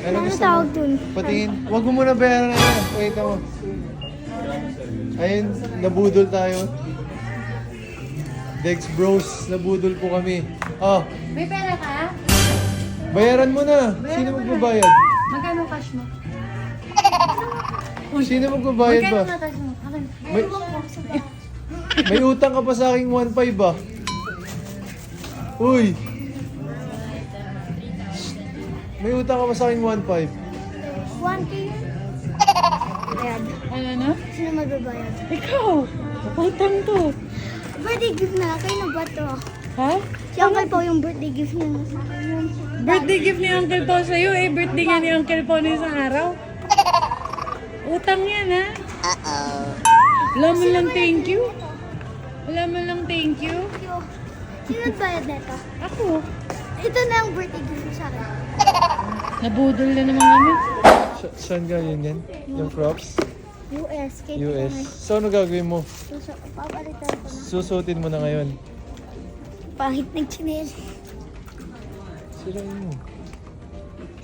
Ano Ano gusto tawag mo? dun? Patingin. Huwag mo muna bayaran na yan. Wait mo. Ayun, nabudol tayo. Dex Bros, nabudol po kami. Oh, May pera ka? bayaran mo na. Sino magbabayad? Magkano cash mo? Sino magbabayad ba? Magkano na cash mo? Akin. May, may utang ka pa sa aking 1.5 ba? Uy! May utang ka pa sa aking 1.5. 1K yun? Ayan. Ano na? Sino magbabayad? Ikaw! Utang to. Birthday gift na. Kayo na ba to? Ha? Si Uncle po yung birthday gift niya sa akin yun. Birthday gift ni Uncle Pao sa'yo eh. Birthday nga ni Uncle Pao na isang araw. Utang yan ha? Wala mo lang thank you. Wala mo lang thank you. Sino nagbayad na ito? Ako. Ito na yung birthday gift mo sa akin. Nabudol na naman kami. Saan galing yan? Yung props? US. Kaya US. So ano gagawin mo? Papalitan ko na. Susutin mo na ngayon. Pangit ng chinel. Sirain mo.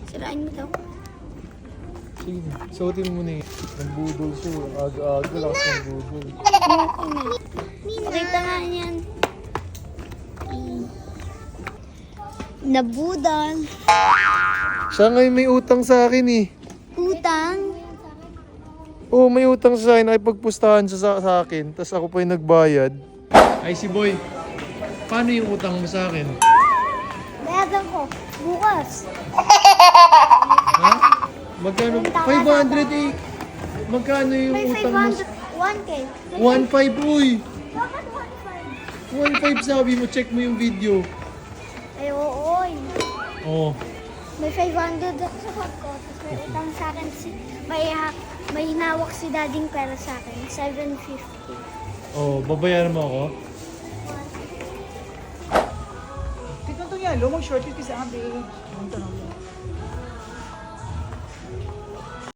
Sirain mo daw. Sige na. Suotin mo muna yun. Nagbudol siya. Aga-aga. Lakas ng budol. Pakita nga niyan. Nabudal. Siya ngayon may utang sa akin eh. Utang. Oo, may utang sa akin. Nakipagpustahan siya sa akin. Tapos ako pa yung nagbayad. Ay, si Boy. Paano yung utang mo sa akin? Bayagan ko. Bukas. Ha? Magkano? 500 eh. Magkano yung May utang mo? 500. 1K. 1.5 uy. Bakit 1.5 1.5? sabi mo. Check mo yung video. Ay, oo. Oo. May 500 ako sa bag ko. Tapos may utang sa akin. May hinawak si dading pera sa akin. 750. Oh, babayaran mo ako? Tignan to niya, lumang short kasi ang big. Ang tanong mo.